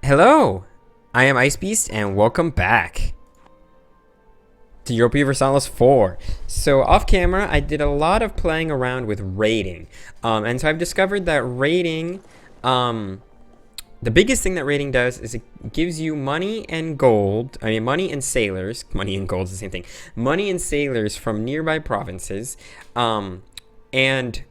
Hello, I am Icebeast and welcome back to Europa Universalis IV. So off camera, I did a lot of playing around with raiding. And so I've discovered that raiding, the biggest thing that raiding does is it gives you money and gold. I mean, money and sailors. Money and gold is the same thing. Money and sailors from nearby provinces. And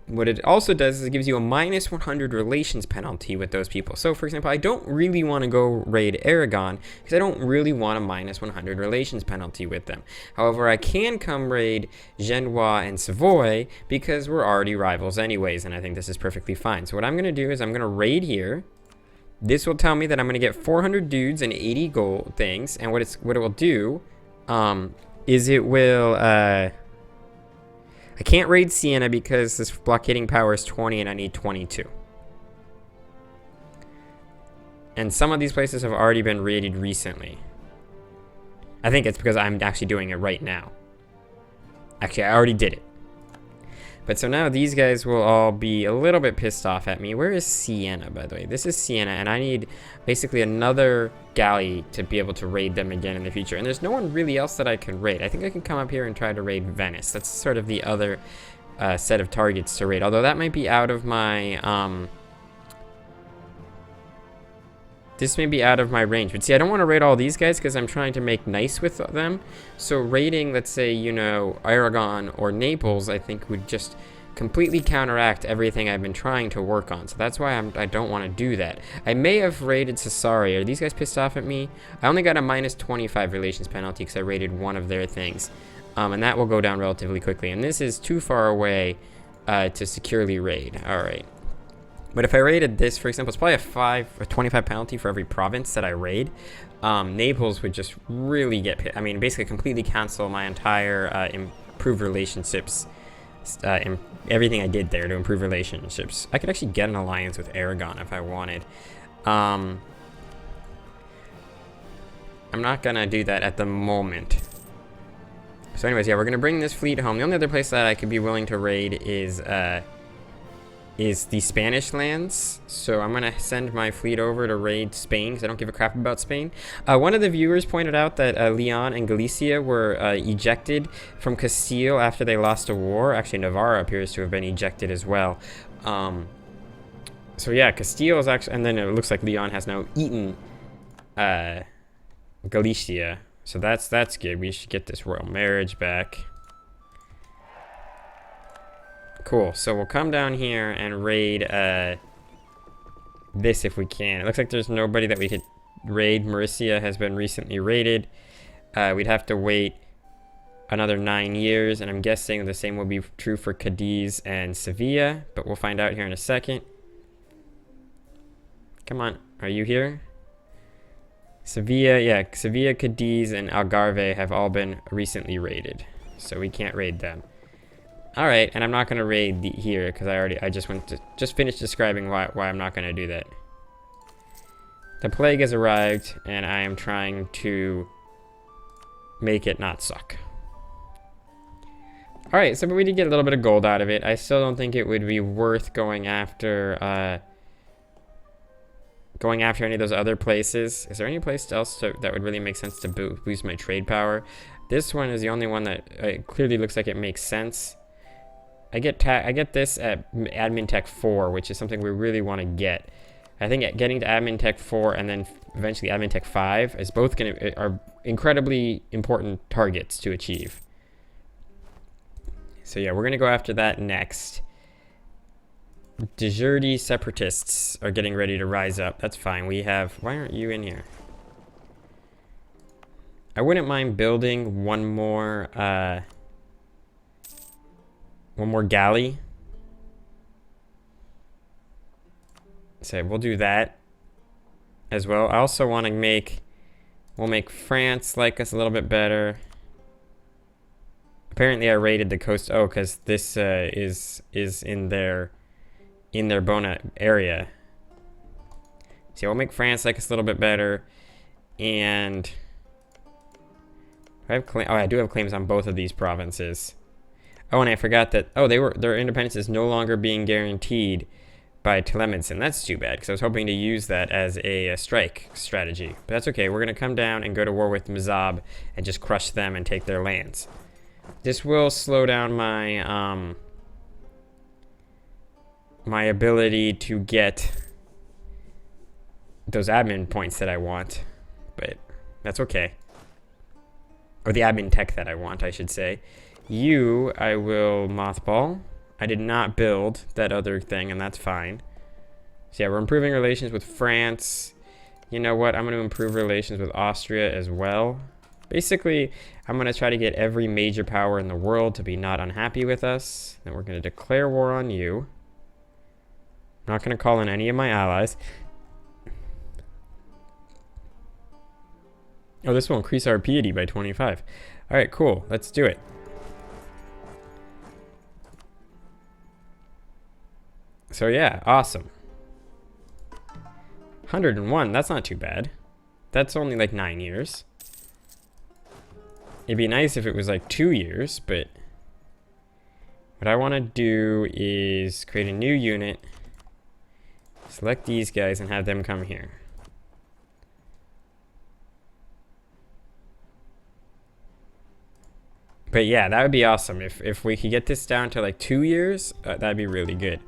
what it also does is it gives you a minus 100 relations penalty with those people. So, for example, I don't really want to go raid Aragon because I don't really want a minus 100 relations penalty with them. However, I can come raid Genoa and Savoy because we're already rivals anyways, and I think this is perfectly fine. So what I'm going to do is I'm going to raid here. This will tell me that I'm going to get 400 dudes and 80 gold things, and what it will do is it will... I can't raid Siena because this blockading power is 20 and I need 22. And some of these places have already been raided recently. I think it's because I'm actually doing it right now. Actually, I already did it. But so now these guys will all be a little bit pissed off at me. Where is Siena, by the way? This is Siena, and I need basically another galley to be able to raid them again in the future. And there's no one really else that I can raid. I think I can come up here and try to raid Venice. That's sort of the other set of targets to raid. Although that might be out of my... this may be out of my range. But see, I don't want to raid all these guys because I'm trying to make nice with them. So raiding, let's say, you know, Aragon or Naples, I think would just completely counteract everything I've been trying to work on. So that's why I don't want to do that. I may have raided Sassari. Are these guys pissed off at me? I only got a minus 25 relations penalty because I raided one of their things. And that will go down relatively quickly. And this is too far away to securely raid. All right. But if I raided this, for example, it's probably a 25 penalty for every province that I raid. Naples would just really get pissed. I mean, basically completely cancel my entire improved relationships, everything I did there to improve relationships. I could actually get an alliance with Aragon if I wanted. I'm not going to do that at the moment. So anyways, yeah, we're going to bring this fleet home. The only other place that I could be willing to raid is the Spanish lands. So I'm going to send my fleet over to raid Spain because I don't give a crap about Spain. One of the viewers pointed out that Leon and Galicia were ejected from Castile after they lost a war. Actually, Navarra appears to have been ejected as well. So yeah, Castile is actually... And then it looks like Leon has now eaten Galicia. So that's good. We should get this royal marriage back. Cool, so we'll come down here and raid this if we can. It looks like there's nobody that we could raid. Mauricia has been recently raided. We'd have to wait another 9 years, and I'm guessing the same will be true for Cadiz and Sevilla, but we'll find out here in a second. Come on, are you here? Sevilla, yeah, Sevilla, Cadiz, and Algarve have all been recently raided, so we can't raid them. All right, and I'm not going to raid here because I just finished describing why I'm not going to do that. The plague has arrived, and I am trying to make it not suck. All right, so but we did get a little bit of gold out of it. I still don't think it would be worth going after any of those other places. Is there any place else that would really make sense to boost my trade power? This one is the only one that clearly looks like it makes sense. I get this at Admin Tech 4, which is something we really want to get. I think getting to Admin Tech 4 and then eventually Admin Tech 5 is both are incredibly important targets to achieve. So yeah, we're gonna go after that next. Deserti separatists are getting ready to rise up. That's fine. Why aren't you in here? I wouldn't mind building one more galley. So we'll do that as well. I also want to we'll make France like us a little bit better. Apparently I raided the coast, because this is in their Bona area. So we'll make France like us a little bit better. And I do have claims on both of these provinces. Oh, and I forgot that, their independence is no longer being guaranteed by Telemedicine. That's too bad, because I was hoping to use that as a strike strategy. But that's okay. We're going to come down and go to war with Mzab and just crush them and take their lands. This will slow down my my ability to get those admin points that I want, but that's okay. Or the admin tech that I want, I should say. You, I will mothball. I did not build that other thing, and that's fine. So yeah, we're improving relations with France. You know what? I'm going to improve relations with Austria as well. Basically, I'm going to try to get every major power in the world to be not unhappy with us. Then we're going to declare war on you. I'm not going to call in any of my allies. Oh, this will increase our piety by 25. All right, cool. Let's do it. So yeah, awesome. 101, that's not too bad. That's only like 9 years. It'd be nice if it was like 2 years, but what I want to do is create a new unit, select these guys, and have them come here. But yeah, that would be awesome. If we could get this down to like 2 years, that'd be really good.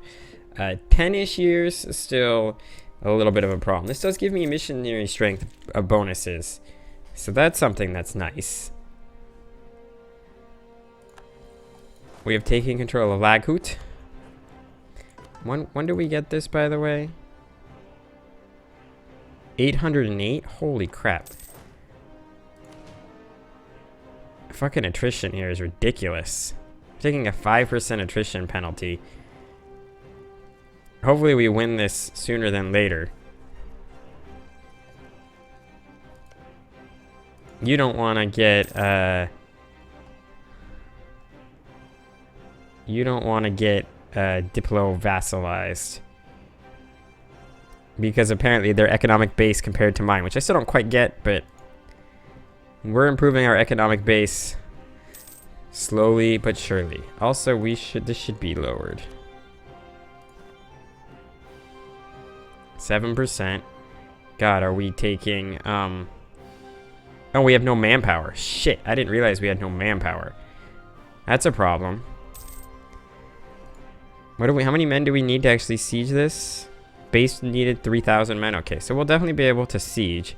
10-ish years is still a little bit of a problem. This does give me missionary strength bonuses, so that's something that's nice. We have taken control of Laghut. When do we get this, by the way? 808? Holy crap. Fucking attrition here is ridiculous. I'm taking a 5% attrition penalty. Hopefully we win this sooner than later. You don't want to get, diplo-vassalized. Because apparently their economic base compared to mine, which I still don't quite get, but we're improving our economic base slowly but surely. Also, this should be lowered. 7%. God, are we taking, oh, we have no manpower. Shit, I didn't realize we had no manpower. That's a problem. How many men do we need to actually siege this? Base needed 3,000 men. Okay, so we'll definitely be able to siege.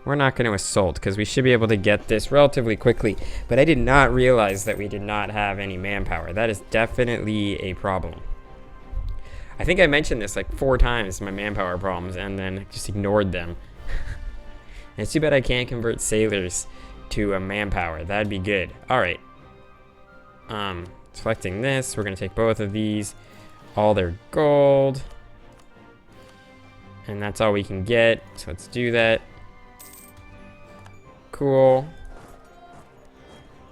We're not going to assault because we should be able to get this relatively quickly. But I did not realize that we did not have any manpower. That is definitely a problem. I think I mentioned this like 4 times, my manpower problems, and then just ignored them. And it's too bad I can't convert sailors to a manpower. That'd be good. All right. Selecting this, we're going to take both of these. All their gold. And that's all we can get. So let's do that. Cool.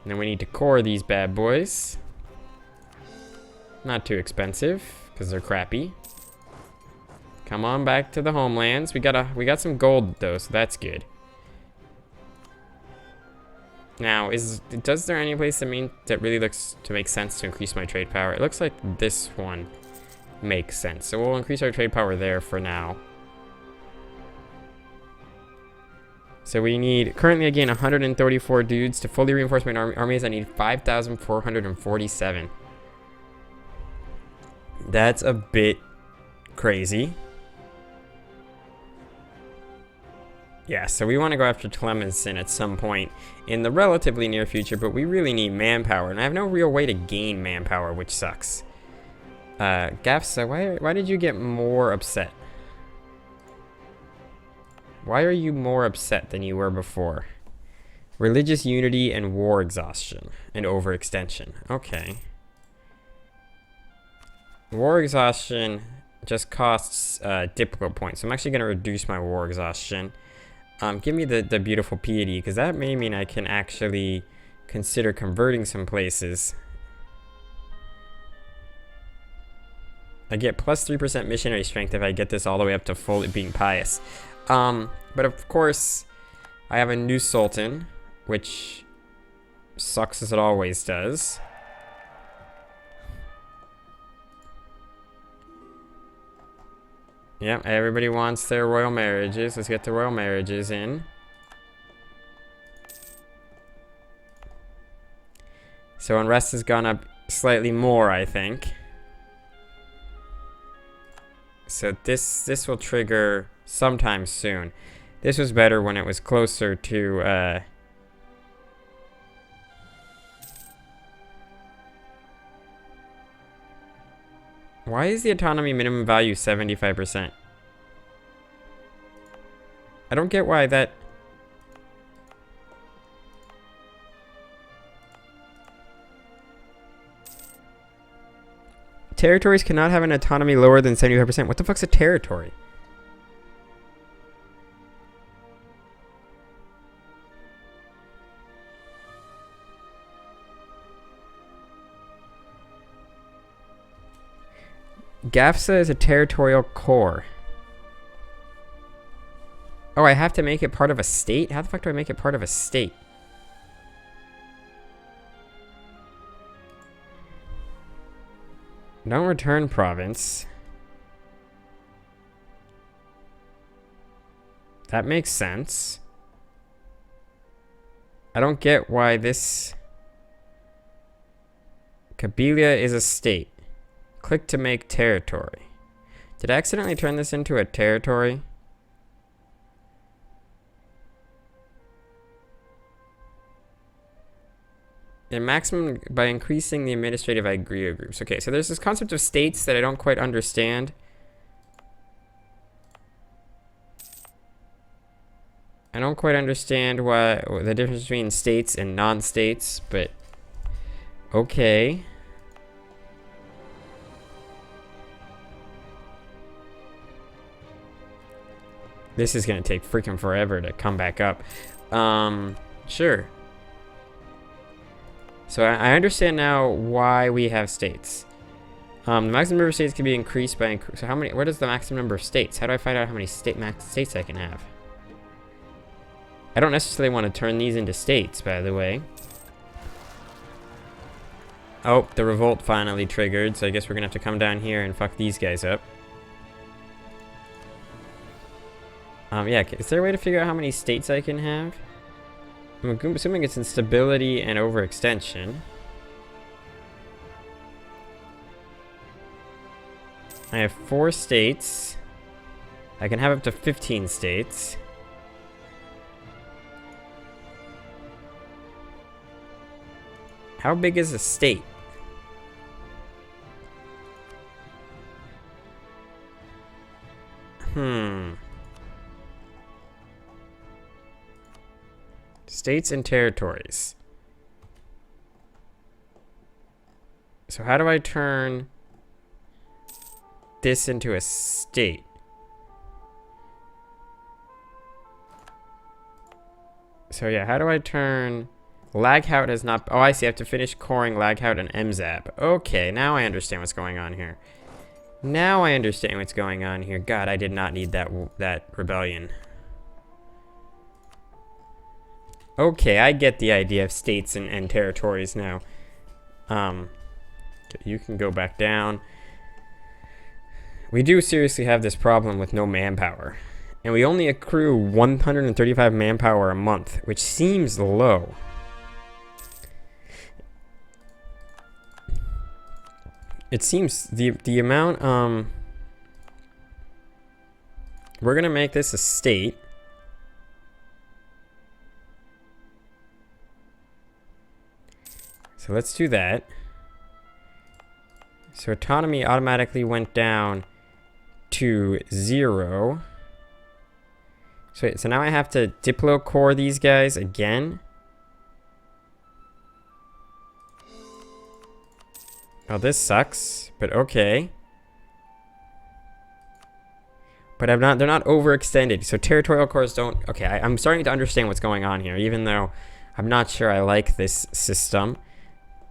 And then we need to core these bad boys. Not too expensive, because they're crappy. Come on back to the homelands. We got some gold though, so that's good. Now, does there any place that really looks to make sense to increase my trade power? It looks like this one makes sense. So we'll increase our trade power there for now. So we need, currently again, 134 dudes. To fully reinforce my armies, I need 5,447. That's a bit crazy. Yeah, so we want to go after Tlemcen at some point in the relatively near future, but we really need manpower, and I have no real way to gain manpower, which sucks. Gafsa, why did you get more upset? Why are you more upset than you were before? Religious unity and war exhaustion and overextension. Okay. War exhaustion just costs diplo points. So I'm actually going to reduce my war exhaustion. Give me the beautiful piety, because that may mean I can actually consider converting some places. I get plus 3% missionary strength if I get this all the way up to full being pious. But of course, I have a new sultan, which sucks as it always does. Yep, everybody wants their royal marriages. Let's get the royal marriages in. So unrest has gone up slightly more, I think. So this will trigger sometime soon. This was better when it was closer to why is the autonomy minimum value 75%? I don't get why that... Territories cannot have an autonomy lower than 75%. What the fuck's a territory? GAFSA is a territorial core. Oh, I have to make it part of a state? How the fuck do I make it part of a state? Don't return province. That makes sense. I don't get why this... Kabylia is a state. Click to make territory. Did I accidentally turn this into a territory? And maximum by increasing the administrative idea groups. Okay, so there's this concept of states that I don't quite understand. I don't quite understand what the difference between states and non-states, but okay. This is gonna take freaking forever to come back up. Sure. So I understand now why we have states. The maximum number of states can be increased by... So how many... What is the maximum number of states? How do I find out how many states I can have? I don't necessarily want to turn these into states, by the way. Oh, the revolt finally triggered, so I guess we're gonna have to come down here and fuck these guys up. Yeah, is there a way to figure out how many states I can have? I'm assuming it's instability and overextension. I have 4 states. I can have up to 15 states. How big is a state? States and territories. So how do I turn this into a state? So yeah, how do I turn... Laghout has not... Oh, I see. I have to finish coring Laghout and MZAP. Okay, now I understand what's going on here. Now I understand what's going on here. God, I did not need that rebellion. Okay, I get the idea of states and territories now. You can go back down. We do seriously have this problem with no manpower. And we only accrue 135 manpower a month, which seems low. It seems the amount, we're gonna make this a state. So let's do that. So autonomy automatically went down to 0. So now I have to diplo core these guys again. Oh, this sucks, but okay. But they're not overextended, so territorial cores don't... Okay, I'm starting to understand what's going on here, even though I'm not sure I like this system.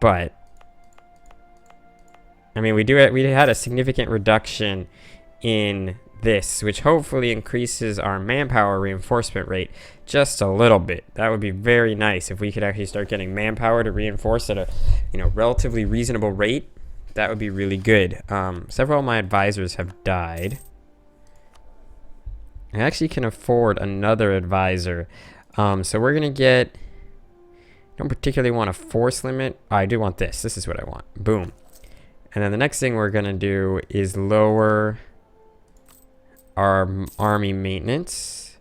But I mean, we had a significant reduction in this, which hopefully increases our manpower reinforcement rate just a little bit. That would be very nice if we could actually start getting manpower to reinforce at a, relatively reasonable rate. That would be really good. Several of my advisors have died. I actually can afford another advisor. So we're going to get... I don't particularly want a force limit. Oh, I do want this. This is what I want. Boom. And then the next thing we're going to do is lower our army maintenance.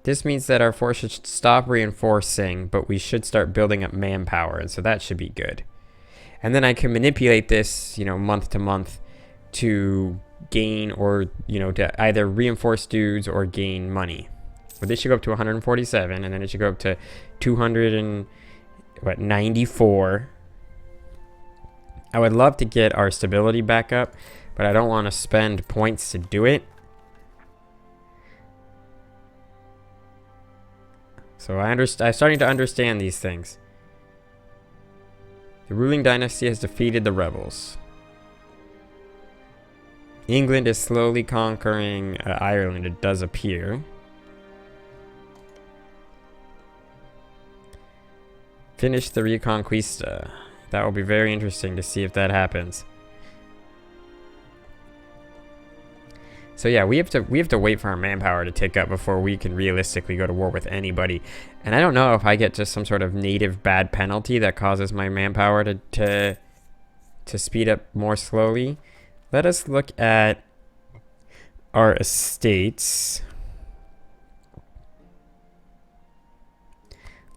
This means that our force should stop reinforcing, but we should start building up manpower. And so that should be good. And then I can manipulate this, month to month to gain or, to either reinforce dudes or gain money. But this should go up to 147, and then it should go up to 294. I would love to get our stability back up, but I don't want to spend points to do it. So I'm starting to understand these things. The ruling dynasty has defeated the rebels. England is slowly conquering Ireland, it does appear. Finish the Reconquista. That will be very interesting to see if that happens. So yeah, we have to wait for our manpower to tick up before we can realistically go to war with anybody. And I don't know if I get just some sort of native bad penalty that causes my manpower to speed up more slowly. Let us look at our estates.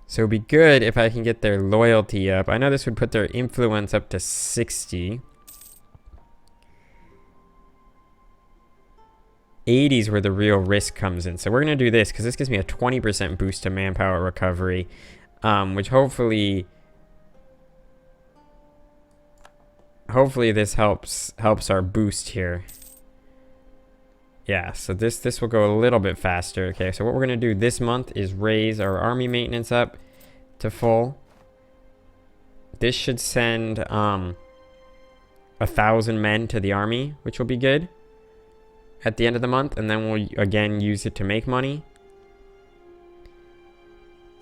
So it'd be good if I can get their loyalty up. I know this would put their influence up to 60. 80 is where the real risk comes in. So we're going to do this because this gives me a 20% boost to manpower recovery, which hopefully this helps our boost here. Yeah, so this will go a little bit faster. Okay, so what we're going to do this month is raise our army maintenance up to full. This should send 1,000 men to the army, which will be good at the end of the month, and then we'll again use it to make money.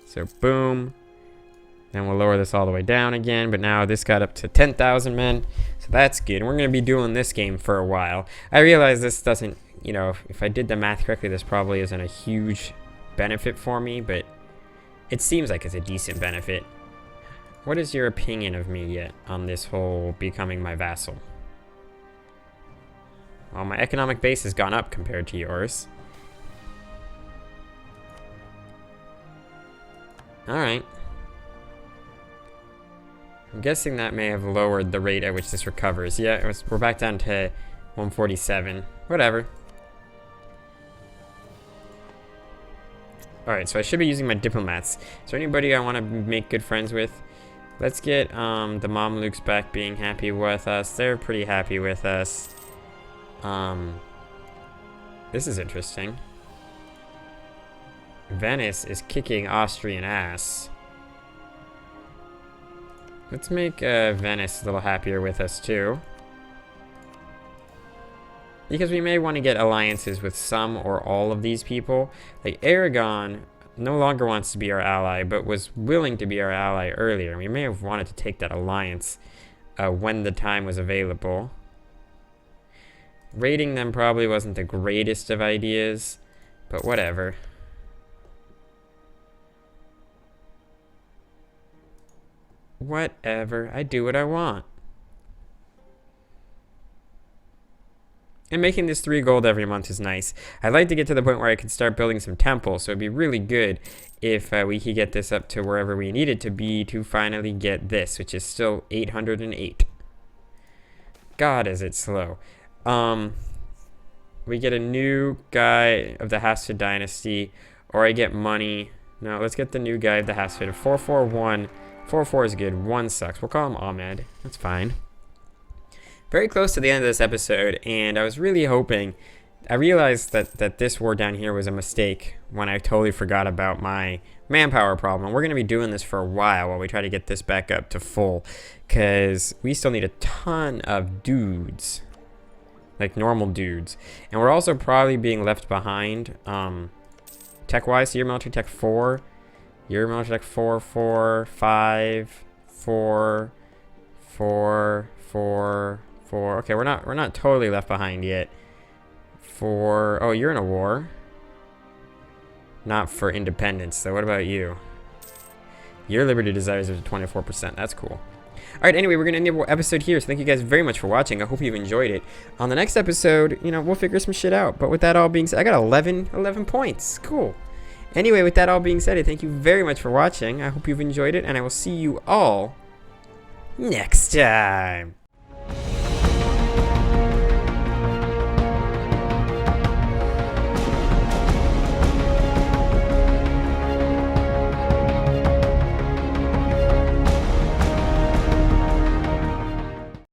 So boom. Then we'll lower this all the way down again, but now this got up to 10,000 men, so that's good. And we're going to be doing this game for a while. I realize this doesn't, if I did the math correctly, this probably isn't a huge benefit for me, but it seems like it's a decent benefit. What is your opinion of me yet on this whole becoming my vassal? Well, my economic base has gone up compared to yours. Alright. I'm guessing that may have lowered the rate at which this recovers. Yeah, we're back down to 147. Whatever. Alright, so I should be using my diplomats. Is there anybody I want to make good friends with? Let's get the Mamluks back being happy with us. They're pretty happy with us. This is interesting. Venice is kicking Austrian ass. Let's make Venice a little happier with us too. Because we may want to get alliances with some or all of these people. Like Aragon no longer wants to be our ally, but was willing to be our ally earlier. We may have wanted to take that alliance when the time was available. Raiding them probably wasn't the greatest of ideas, but whatever. Whatever. I do what I want. And making this 3 gold every month is nice. I'd like to get to the point where I could start building some temples, so it'd be really good if we could get this up to wherever we need it to be to finally get this, which is still 808. God, is it slow. We get a new guy of the Hafsid dynasty, or I get money. No, let's get the new guy of the Hafsid. 441. 4 is good. 1 sucks. We'll call him Ahmed. That's fine. Very close to the end of this episode, and I was really hoping... I realized that this war down here was a mistake when I totally forgot about my manpower problem. We're going to be doing this for a while we try to get this back up to full, because we still need a ton of dudes. Like normal dudes. And we're also probably being left behind tech-wise. So your military tech 4. Your military tech 4, 4, 5, 4, 4, 4, 4. Okay, we're not totally left behind yet. 4. Oh, you're in a war. not for independence. So what about you? Your liberty desires are 24%. That's cool. Alright, anyway, we're going to end the episode here, so thank you guys very much for watching. I hope you've enjoyed it. On the next episode, you know, we'll figure some shit out. But with that all being said, I got 11 points. Cool. Anyway, with that all being said, I thank you very much for watching. I hope you've enjoyed it, and I will see you all next time.